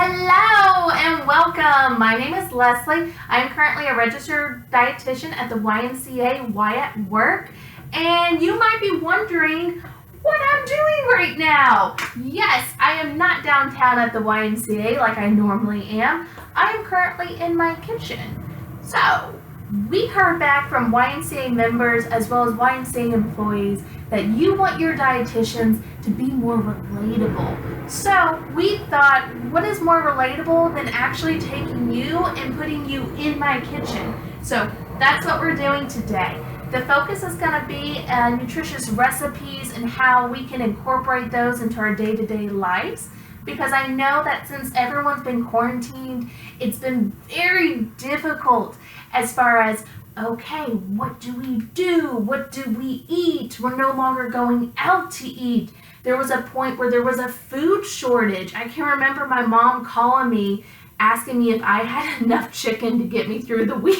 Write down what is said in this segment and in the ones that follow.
Hello and welcome. My name is Leslie. I'm currently a registered dietitian at the YMCA Y at Work, and you might be wondering what I'm doing right now. Yes, I am not downtown at the YMCA like I normally am. I am currently in my kitchen. So, we heard back from YMCA members as well as YMCA employees that you want your dietitians to be more relatable. So we thought, what is more relatable than actually taking you and putting you in my kitchen? So that's what we're doing today. The focus is going to be nutritious recipes and how we can incorporate those into our day-to-day lives. Because I know that since everyone's been quarantined, it's been very difficult as far as, okay, what do we do? What do we eat? We're no longer going out to eat. There was a point where there was a food shortage. I can remember my mom calling me, asking me if I had enough chicken to get me through the week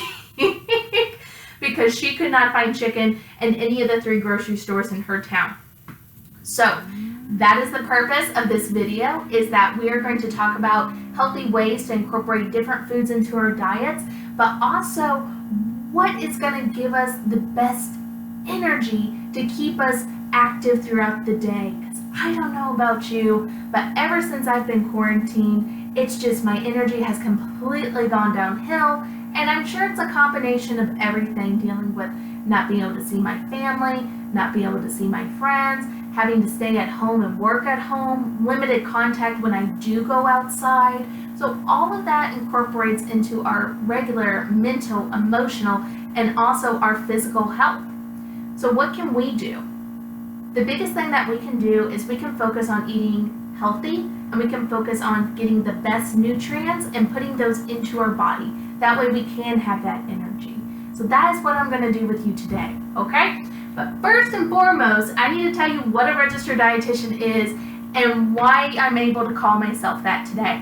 because she could not find chicken in any of the 3 grocery stores in her town. So that is the purpose of this video, is that we are going to talk about healthy ways to incorporate different foods into our diets, but also what is going to give us the best energy to keep us active throughout the day. Because I don't know about you, but ever since I've been quarantined, it's just my energy has completely gone downhill, and I'm sure it's a combination of everything, dealing with not being able to see my family, not being able to see my friends, having to stay at home and work at home, limited contact when I do go outside. So all of that incorporates into our regular mental, emotional, and also our physical health. So what can we do? The biggest thing that we can do is we can focus on eating healthy, and we can focus on getting the best nutrients and putting those into our body. That way we can have that energy. So that is what I'm going to do with you today, okay? But first and foremost, I need to tell you what a registered dietitian is and why I'm able to call myself that today.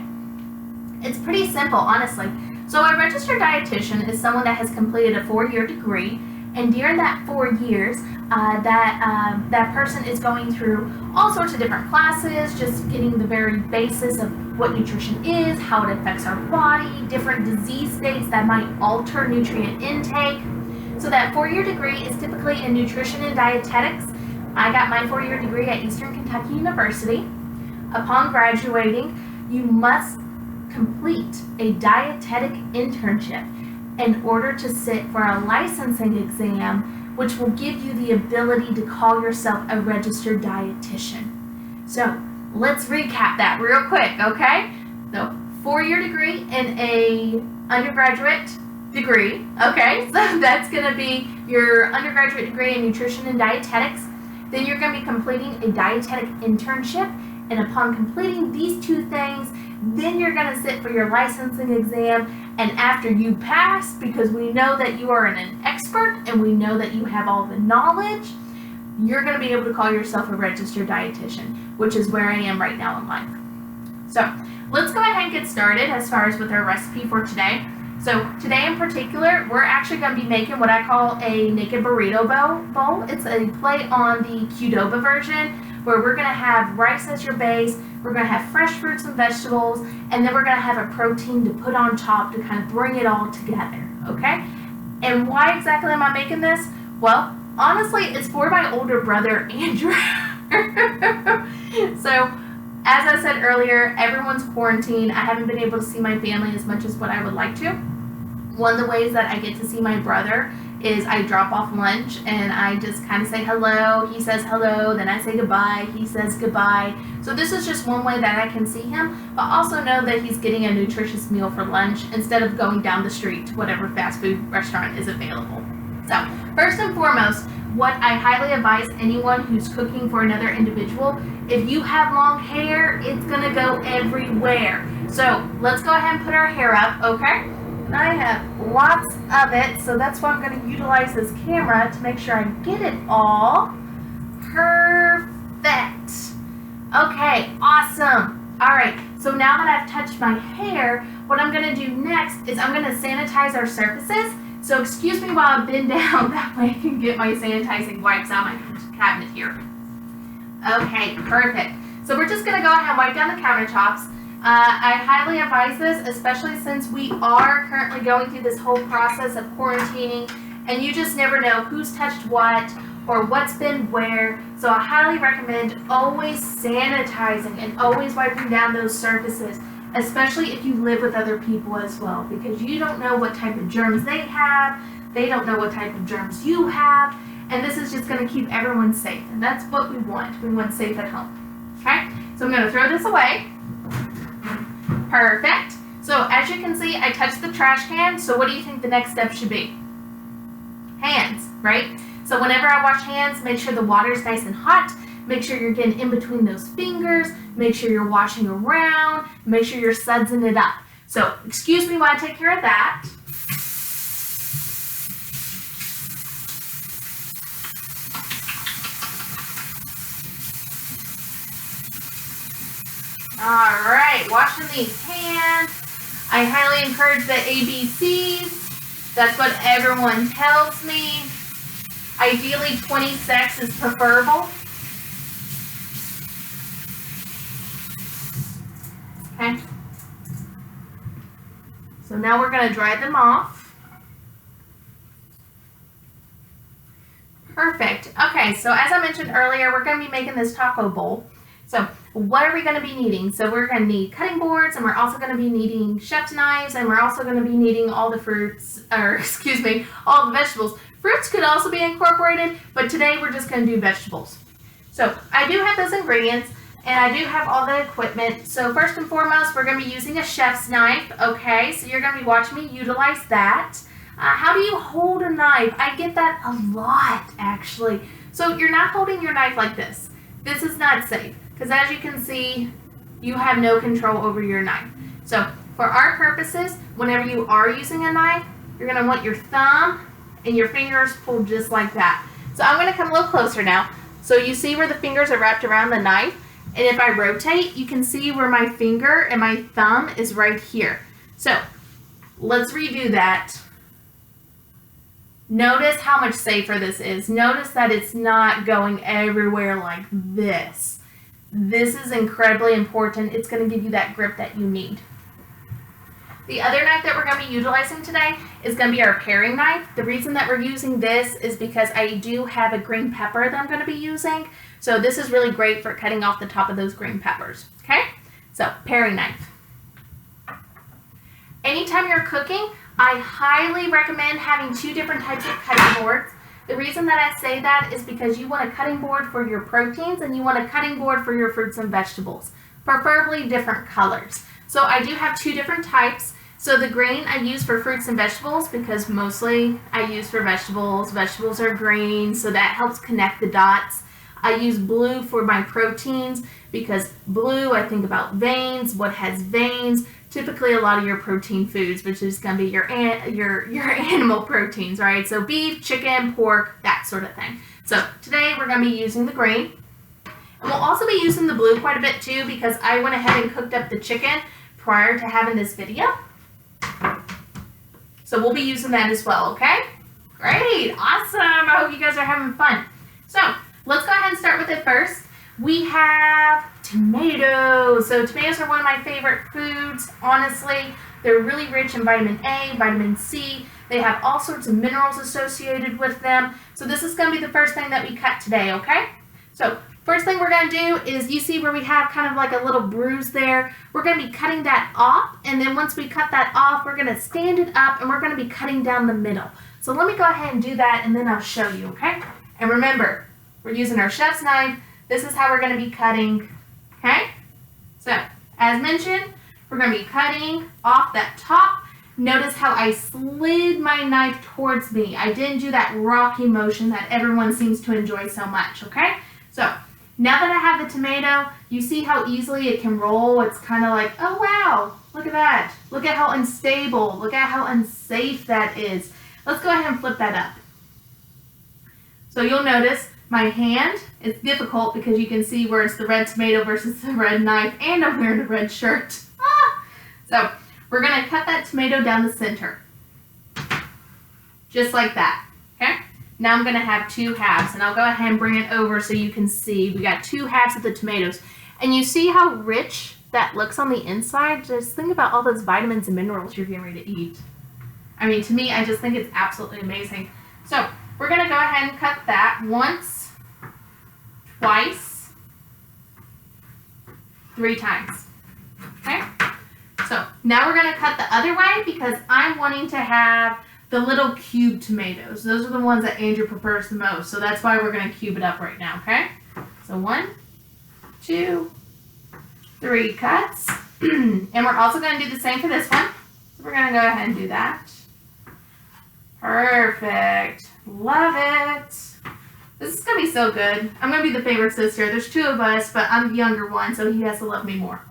It's pretty simple, honestly. So a registered dietitian is someone that has completed a 4-year degree, and during that 4 years, that person is going through all sorts of different classes, just getting the very basis of what nutrition is, how it affects our body, different disease states that might alter nutrient intake. So that 4-year degree is typically in nutrition and dietetics. I got my 4-year degree at Eastern Kentucky University. Upon graduating, you must complete a dietetic internship in order to sit for a licensing exam, which will give you the ability to call yourself a registered dietitian. So let's recap that real quick, okay? So 4-year degree in a undergraduate degree, okay? So that's going to be your undergraduate degree in nutrition and dietetics. Then you're going to be completing a dietetic internship, and upon completing these 2 things, then you're going to sit for your licensing exam. And after you pass, because we know that you are an expert and we know that you have all the knowledge, you're going to be able to call yourself a registered dietitian, which is where I am right now in life. So let's go ahead and get started as far as with our recipe for today. So today in particular, we're actually going to be making what I call a naked burrito bowl. It's a play on the Qdoba version, where we're going to have rice as your base, we're going to have fresh fruits and vegetables, and then we're going to have a protein to put on top to kind of bring it all together, okay? And why exactly am I making this? Well, honestly, it's for my older brother, Andrew. So, as I said earlier, everyone's quarantined. I haven't been able to see my family as much as what I would like to. One of the ways that I get to see my brother is I drop off lunch and I just kind of say hello. He says hello, then I say goodbye. He says goodbye. So this is just one way that I can see him, but also know that he's getting a nutritious meal for lunch instead of going down the street to whatever fast food restaurant is available. So first and foremost, what I highly advise anyone who's cooking for another individual, if you have long hair, it's gonna go everywhere. So let's go ahead and put our hair up, okay? And I have lots of it, so that's why I'm going to utilize this camera to make sure I get it all. Perfect. Okay, awesome. All right, so now that I've touched my hair, what I'm going to do next is I'm going to sanitize our surfaces. So excuse me while I bend down, that way I can get my sanitizing wipes out of my cabinet here. Okay, perfect. So we're just going to go ahead and wipe down the countertops. I highly advise this, especially since we are currently going through this whole process of quarantining, and you just never know who's touched what or what's been where. So I highly recommend always sanitizing and always wiping down those surfaces, especially if you live with other people as well, because you don't know what type of germs they have, they don't know what type of germs you have, and this is just going to keep everyone safe, and that's what we want. We want safe at home. Okay, so I'm going to throw this away. Perfect. So as you can see, I touched the trash can, so what do you think the next step should be? Hands, right? So whenever I wash hands, make sure the water is nice and hot. Make sure you're getting in between those fingers. Make sure you're washing around. Make sure you're sudsing it up. So excuse me while I take care of that. All right, washing these hands. I highly encourage the ABCs. That's what everyone tells me. Ideally, 20 seconds is preferable. Okay. So now we're going to dry them off. Perfect. Okay, so as I mentioned earlier, we're going to be making this taco bowl. So what are we going to be needing? So we're going to need cutting boards, and we're also going to be needing chef's knives, and we're also going to be needing all the fruits, or excuse me, all the vegetables. Fruits could also be incorporated, but today we're just going to do vegetables. So I do have those ingredients, and I do have all the equipment. So first and foremost, we're going to be using a chef's knife, okay? So you're going to be watching me utilize that. How do you hold a knife? I get that a lot, actually. So you're not holding your knife like this. This is not safe, because as you can see, you have no control over your knife. So for our purposes, whenever you are using a knife, you're going to want your thumb and your fingers pulled just like that. So I'm going to come a little closer now. So you see where the fingers are wrapped around the knife? And if I rotate, you can see where my finger and my thumb is right here. So let's redo that. Notice how much safer this is. Notice that it's not going everywhere like this. This is incredibly important. It's going to give you that grip that you need. The other knife that we're going to be utilizing today is going to be our paring knife. The reason that we're using this is because I do have a green pepper that I'm going to be using. So this is really great for cutting off the top of those green peppers. Okay? So paring knife. Anytime you're cooking, I highly recommend having 2 different types of cutting boards. The reason that I say that is because you want a cutting board for your proteins and you want a cutting board for your fruits and vegetables, preferably different colors. So I do have 2 different types. So the green I use for fruits and vegetables because mostly I use for vegetables. Vegetables are green, so that helps connect the dots. I use blue for my proteins because blue, I think about veins, what has veins. Typically a lot of your protein foods, which is going to be your animal proteins, right? So beef, chicken, pork, that sort of thing. So today we're going to be using the green. And we'll also be using the blue quite a bit too because I went ahead and cooked up the chicken prior to having this video. So we'll be using that as well, okay? Great, awesome. I hope you guys are having fun. So let's go ahead and start with it first. We have tomatoes. So tomatoes are one of my favorite foods, honestly. They're really rich in vitamin A, vitamin C. They have all sorts of minerals associated with them. So this is going to be the first thing that we cut today, okay? So first thing we're going to do is, you see where we have kind of like a little bruise there? We're going to be cutting that off, and then once we cut that off, we're going to stand it up, and we're going to be cutting down the middle. So let me go ahead and do that, and then I'll show you, okay? And remember, we're using our chef's knife. This is how we're going to be cutting, okay? So, as mentioned, we're going to be cutting off that top. Notice how I slid my knife towards me. I didn't do that rocky motion that everyone seems to enjoy so much, okay? So, now that I have the tomato, you see how easily it can roll? It's kind of like, oh wow, look at that. Look at how unstable, look at how unsafe that is. Let's go ahead and flip that up. So you'll notice my hand is difficult because you can see where it's the red tomato versus the red knife, and I'm wearing a red shirt. So we're going to cut that tomato down the center. Just like that, okay? Now I'm going to have 2 halves, and I'll go ahead and bring it over so you can see. We got 2 halves of the tomatoes. And you see how rich that looks on the inside, just think about all those vitamins and minerals you're getting ready to eat. I mean, to me, I just think it's absolutely amazing. So we're going to go ahead and cut that once, twice, 3 times. Okay? So now we're going to cut the other way because I'm wanting to have the little cube tomatoes. Those are the ones that Andrew prefers the most. So that's why we're going to cube it up right now, okay? So 1, 2, 3 cuts. And we're also going to do the same for this one. So we're going to go ahead and do that. Perfect. Love it. This is going to be so good. I'm going to be the favorite sister. There's 2 of us, but I'm the younger one, so he has to love me more.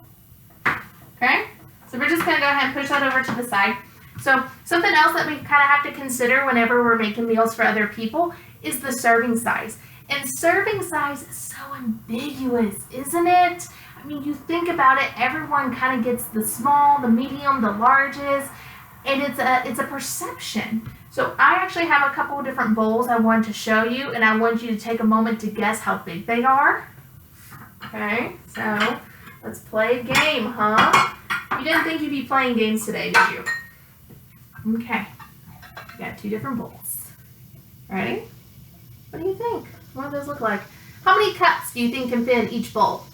Okay? So we're just going to go ahead and push that over to the side. So something else that we kind of have to consider whenever we're making meals for other people is the serving size. And serving size is so ambiguous, isn't it? I mean, you think about it, everyone kind of gets the small, the medium, the larges, and it's a perception. So I actually have a couple of different bowls I want to show you, and I want you to take a moment to guess how big they are. Okay, so let's play a game, huh? You didn't think you'd be playing games today, did you? Okay, we got 2 different bowls. Ready? What do you think? What do those look like? How many cups do you think can fit in each bowl?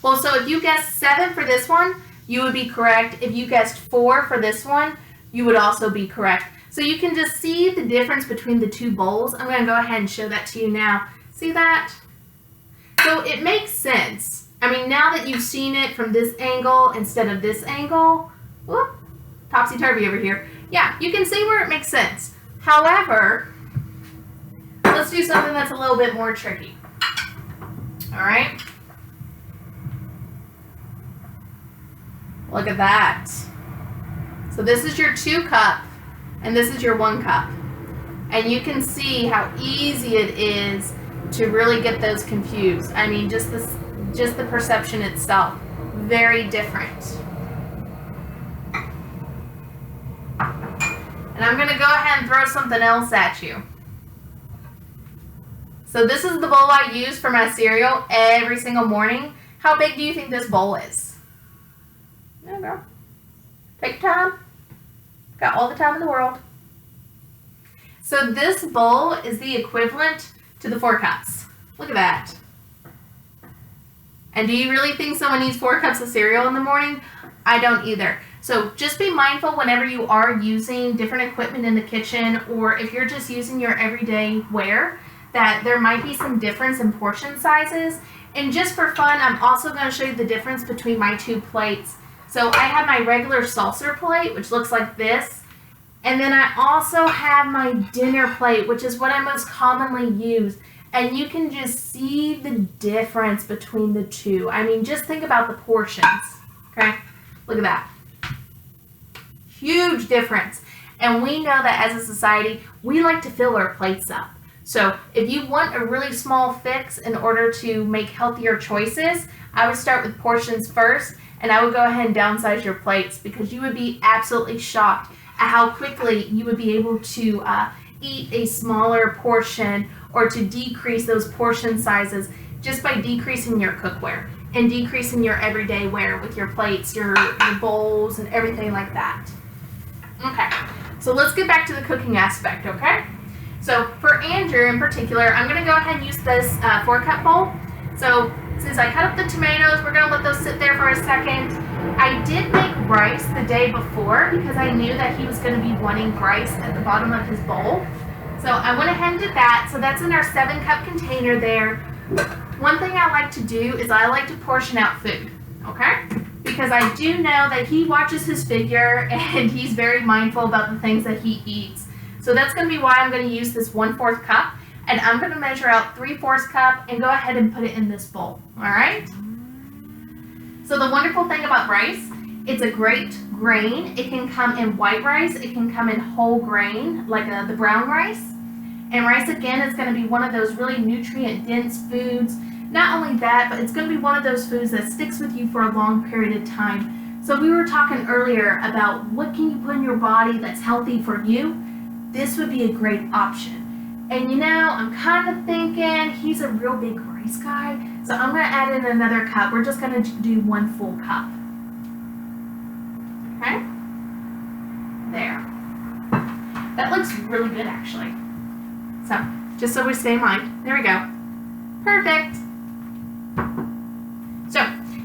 Well, so if you guessed 7 for this one, you would be correct. If you guessed 4 for this one, you would also be correct. So you can just see the difference between the 2 bowls. I'm going to go ahead and show that to you now. See that? So it makes sense. I mean, now that you've seen it from this angle instead of this angle, whoop, topsy-turvy over here. Yeah, you can see where it makes sense. However, let's do something that's a little bit more tricky. All right? Look at that. So this is your 2 cup, and this is your 1 cup. And you can see how easy it is to really get those confused. I mean, just the perception itself, very different. And I'm going to go ahead and throw something else at you. So this is the bowl I use for my cereal every single morning. How big do you think this bowl is? There you go. Take your time. Got all the time in the world. So this bowl is the equivalent to the 4 cups. Look at that. And do you really think someone needs 4 cups of cereal in the morning? I don't either. So just be mindful whenever you are using different equipment in the kitchen, or if you're just using your everyday wear, that there might be some difference in portion sizes. And just for fun, I'm also going to show you the difference between my 2 plates. So I have my regular saucer plate, which looks like this. And then I also have my dinner plate, which is what I most commonly use. And you can just see the difference between the 2. I mean, just think about the portions, okay? Look at that. Huge difference. And we know that as a society, we like to fill our plates up. So if you want a really small fix in order to make healthier choices, I would start with portions first, and I would go ahead and downsize your plates, because you would be absolutely shocked at how quickly you would be able to eat a smaller portion, or to decrease those portion sizes just by decreasing your cookware and decreasing your everyday wear with your plates, your bowls, and everything like that. Okay, so let's get back to the cooking aspect, okay? So for Andrew in particular, I'm going to go ahead and use this 4-cup bowl. So since I cut up the tomatoes, we're going to let those sit there for a second. I did make rice the day before because I knew that he was going to be wanting rice at the bottom of his bowl. So I went ahead and did that. So that's in our 7-cup container there. One thing I like to do is I like to portion out food, okay? Because I do know that he watches his figure and he's very mindful about the things that he eats. So that's going to be why I'm going to use this 1/4 cup, and I'm going to measure out 3/4 cup and go ahead and put it in this bowl, all right? So the wonderful thing about rice, it's a great grain. It can come in white rice, it can come in whole grain, like the brown rice. And rice, again, is going to be one of those really nutrient-dense foods. Not only that, but it's going to be one of those foods that sticks with you for a long period of time. So we were talking earlier about what can you put in your body that's healthy for you. This would be a great option. And you know, I'm kind of thinking he's a real big rice guy, So I'm going to add in another cup. We're just going to do 1 full cup. Okay? There. That looks really good, actually. So, just so we stay in line. There we go. Perfect. So,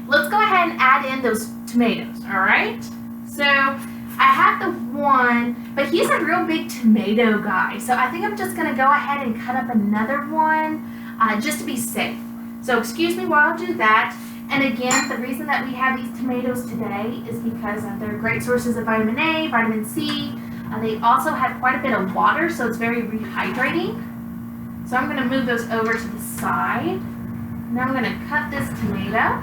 let's go ahead and add in those tomatoes, all right? So, I have the one, but he's a real big tomato guy. So, I think I'm just going to go ahead and cut up another one just to be safe. So, excuse me while I do that. And again, the reason that we have these tomatoes today is because they're great sources of vitamin A, vitamin C. They also have quite a bit of water, so it's very rehydrating. So I'm going to move those over to the side. Now I'm going to cut this tomato.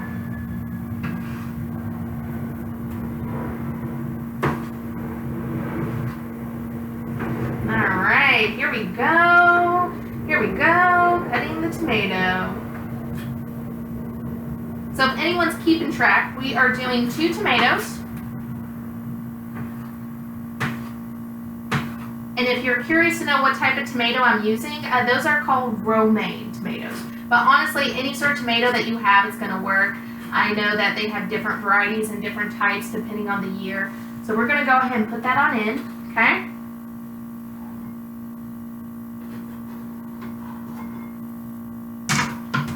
All right, here we go. Here we go, cutting the tomato. So if anyone's keeping track, we are doing 2 tomatoes. And if you're curious to know what type of tomato I'm using, those are called romaine tomatoes. But honestly, any sort of tomato that you have is going to work. I know that they have different varieties and different types depending on the year. So we're going to go ahead and put that on in, okay?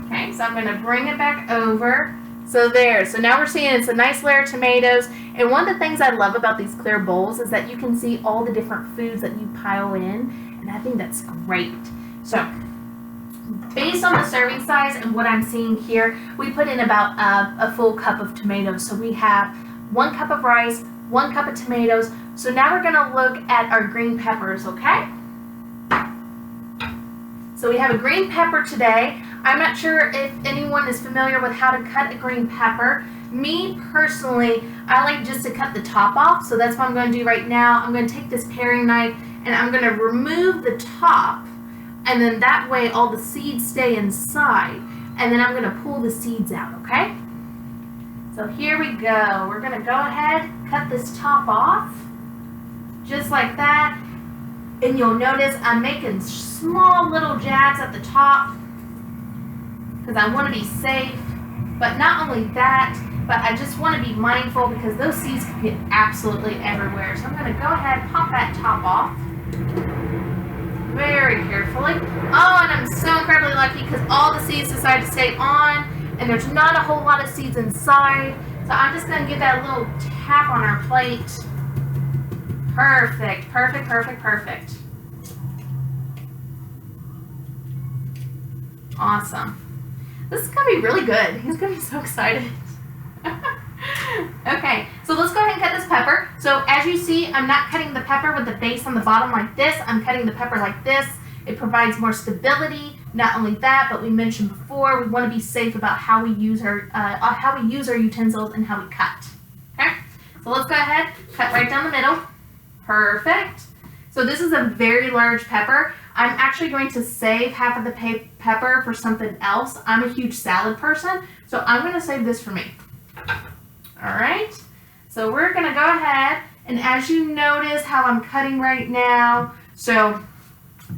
Okay, so I'm going to bring it back over. So there, so now we're seeing it's a nice layer of tomatoes. And one of the things I love about these clear bowls is that you can see all the different foods that you pile in. And I think that's great. So, based on the serving size and what I'm seeing here, we put in about a full cup of tomatoes. So we have 1 cup of rice, 1 cup of tomatoes. So now we're gonna look at our green peppers, okay? So we have a green pepper today. I'm not sure if anyone is familiar with how to cut a green pepper. Me personally, I like just to cut the top off, so that's what I'm going to do right now. I'm going to take this paring knife and I'm going to remove the top, and then that way all the seeds stay inside, and then I'm going to pull the seeds out, okay? So here we go. We're going to go ahead, cut this top off, just like that, and you'll notice I'm making small little jabs at the top because I want to be safe, but not only that, but I just want to be mindful because those seeds can get absolutely everywhere. So I'm going to go ahead and pop that top off very carefully. Oh, and I'm so incredibly lucky because all the seeds decide to stay on, and there's not a whole lot of seeds inside. So I'm just going to give that a little tap on our plate. Perfect, perfect, perfect, perfect. Awesome. This is going to be really good. He's going to be so excited. Okay, so let's go ahead and cut this pepper. So as you see, I'm not cutting the pepper with the base on the bottom like this. I'm cutting the pepper like this. It provides more stability. Not only that, but we mentioned before, we want to be safe about how we use our utensils and how we cut. Okay, so let's go ahead, cut right down the middle. Perfect. So this is a very large pepper. I'm actually going to save half of the pepper for something else. I'm a huge salad person, so I'm going to save this for me. All right, so we're going to go ahead, and as you notice how I'm cutting right now, so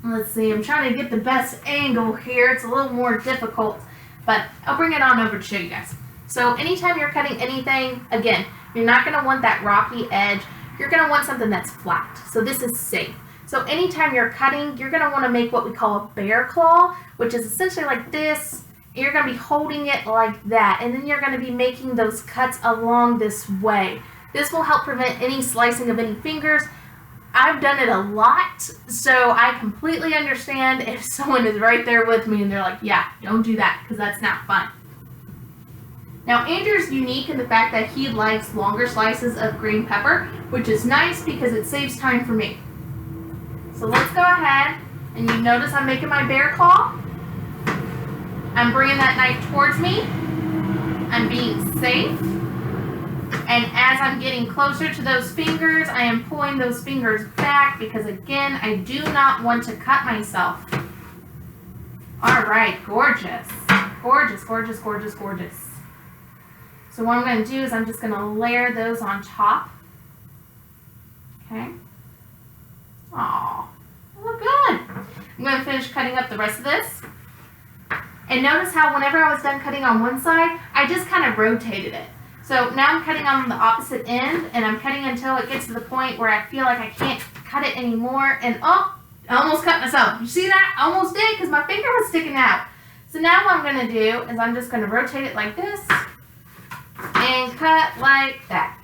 let's see, I'm trying to get the best angle here. It's a little more difficult, but I'll bring it on over to show you guys. So anytime you're cutting anything, again, you're not going to want that rocky edge. You're going to want something that's flat. So this is safe. So anytime you're cutting, you're going to want to make what we call a bear claw, which is essentially like this. You're going to be holding it like that, and then you're going to be making those cuts along this way. This will help prevent any slicing of any fingers. I've done it a lot, so I completely understand if someone is right there with me and they're like, yeah, don't do that, because that's not fun. Now, Andrew's unique in the fact that he likes longer slices of green pepper, which is nice because it saves time for me. So let's go ahead, and you notice I'm making my bear claw. I'm bringing that knife towards me. I'm being safe. And as I'm getting closer to those fingers, I am pulling those fingers back because, again, I do not want to cut myself. All right, gorgeous. Gorgeous, gorgeous, gorgeous, gorgeous. So what I'm going to do is I'm just going to layer those on top. Okay. Aw, look good. I'm going to finish cutting up the rest of this. And notice how whenever I was done cutting on one side, I just kind of rotated it. So now I'm cutting on the opposite end, and I'm cutting until it gets to the point where I feel like I can't cut it anymore. And oh, I almost cut myself. You see that? I almost did because my finger was sticking out. So now what I'm going to do is I'm just going to rotate it like this and cut like that.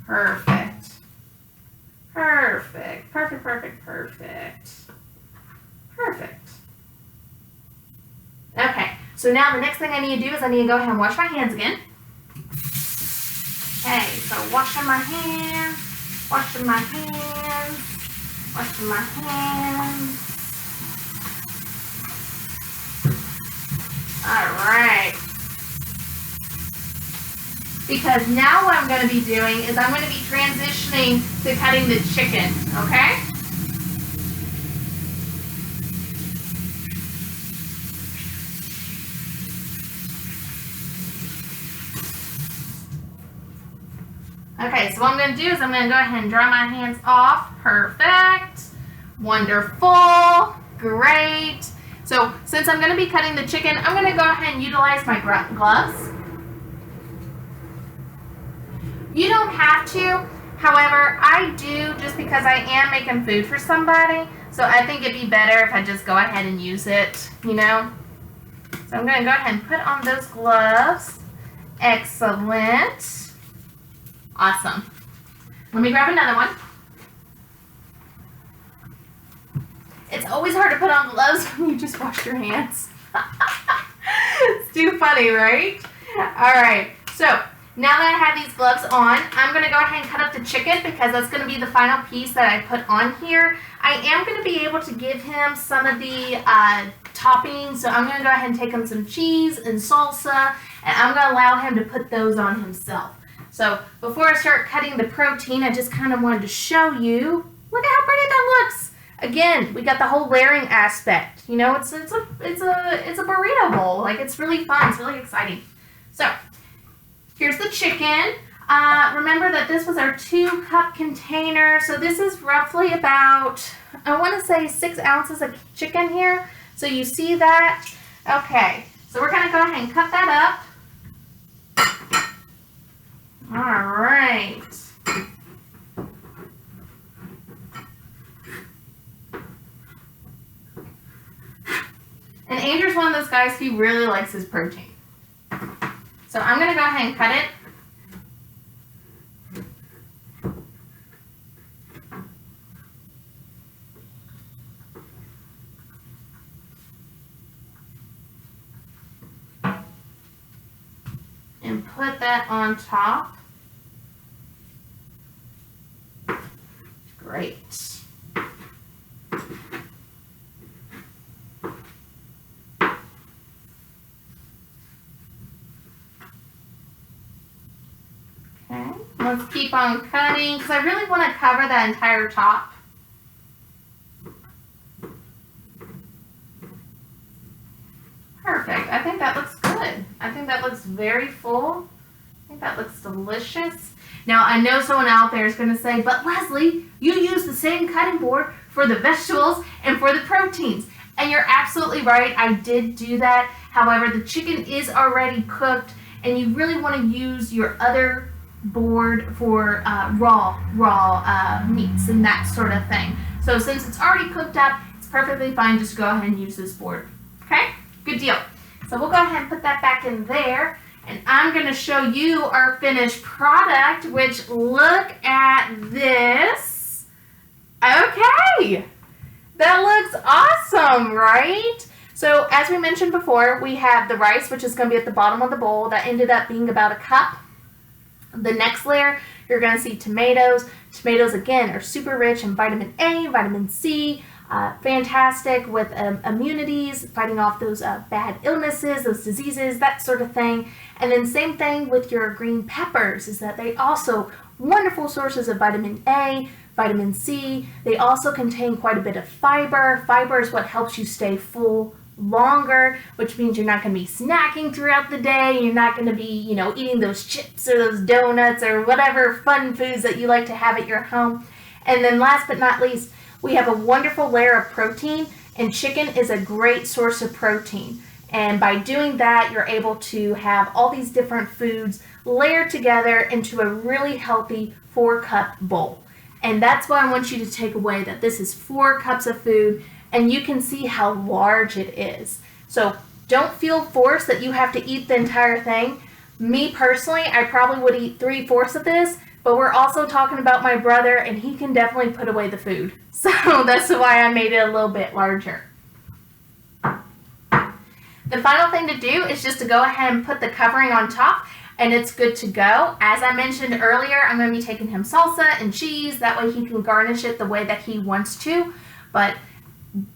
Perfect. Perfect. Perfect, perfect, perfect. Perfect. Okay, so now the next thing I need to do is I need to go ahead and wash my hands again. Okay, so washing my hands, washing my hands, washing my hands. Alright. Because now what I'm going to be doing is I'm going to be transitioning to cutting the chicken, okay? Okay, so what I'm going to do is I'm going to go ahead and dry my hands off. Perfect. Wonderful. Great. So since I'm going to be cutting the chicken, I'm going to go ahead and utilize my gloves. You don't have to. However, I do just because I am making food for somebody. So I think it'd be better if I just go ahead and use it, you know. So I'm going to go ahead and put on those gloves. Excellent. Awesome. Let me grab another one. It's always hard to put on gloves when you just wash your hands. It's too funny, right? All right. So now that I have these gloves on, I'm going to go ahead and cut up the chicken because that's going to be the final piece that I put on here. I am going to be able to give him some of the toppings. So I'm going to go ahead and take him some cheese and salsa, and I'm going to allow him to put those on himself. So before I start cutting the protein, I just kind of wanted to show you, look at how pretty that looks. Again, we got the whole layering aspect. You know, it's a burrito bowl. Like, it's really fun. It's really exciting. So here's the chicken. Remember that this was our 2-cup container. So this is roughly about, I want to say 6 ounces of chicken here. So you see that? Okay. So we're going to go ahead and cut that up. All right. And Andrew's one of those guys who really likes his protein. So I'm going to go ahead and cut it. And put that on top. Great. Okay, let's keep on cutting because I really want to cover that entire top. Perfect. I think that looks good. I think that looks very full. I think that looks delicious. Now, I know someone out there is going to say, but Leslie, you use the same cutting board for the vegetables and for the proteins. And you're absolutely right. I did do that. However, the chicken is already cooked, and you really want to use your other board for raw meats and that sort of thing. So since it's already cooked up, it's perfectly fine. Just go ahead and use this board. Okay? Good deal. So we'll go ahead and put that back in there. And I'm going to show you our finished product, which look at this. Okay. That looks awesome, right? So as we mentioned before, we have the rice, which is going to be at the bottom of the bowl. That ended up being about a cup. The next layer, you're going to see tomatoes. Tomatoes, again, are super rich in vitamin A, vitamin C, fantastic with immunities, fighting off those bad illnesses, those diseases, that sort of thing. And then same thing with your green peppers, is that they also wonderful sources of vitamin A, vitamin C. They also contain quite a bit of fiber. Fiber is what helps you stay full longer, which means you're not going to be snacking throughout the day. You're not going to be, eating those chips or those donuts or whatever fun foods that you like to have at your home. And then last but not least, we have a wonderful layer of protein, and chicken is a great source of protein. And by doing that, you're able to have all these different foods layered together into a really healthy 4-cup bowl. And that's what I want you to take away, that this is 4 cups of food, and you can see how large it is. So don't feel forced that you have to eat the entire thing. Me personally, I probably would eat 3/4 of this, but we're also talking about my brother, and he can definitely put away the food. So that's why I made it a little bit larger. The final thing to do is just to go ahead and put the covering on top, and it's good to go. As I mentioned earlier, I'm going to be taking him salsa and cheese. That way he can garnish it the way that he wants to. But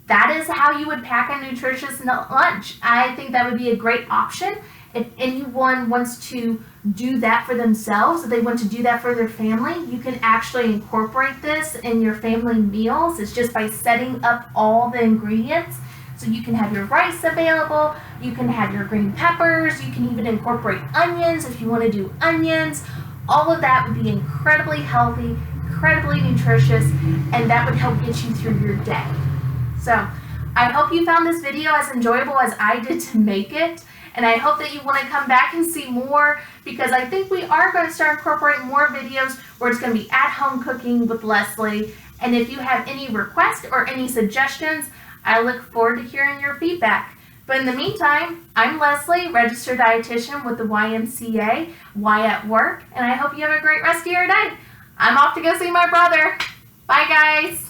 that is how you would pack a nutritious lunch. I think that would be a great option. If anyone wants to do that for themselves, if they want to do that for their family, you can actually incorporate this in your family meals. It's just by setting up all the ingredients. So you can have your rice available, you can have your green peppers, you can even incorporate onions if you want to do onions. All of that would be incredibly healthy, incredibly nutritious, and that would help get you through your day. So I hope you found this video as enjoyable as I did to make it. And I hope that you want to come back and see more, because I think we are going to start incorporating more videos where it's going to be at-home cooking with Leslie. And if you have any requests or any suggestions, I look forward to hearing your feedback. But in the meantime, I'm Leslie, registered dietitian with the YMCA, Y at Work, and I hope you have a great rest of your day. I'm off to go see my brother. Bye, guys.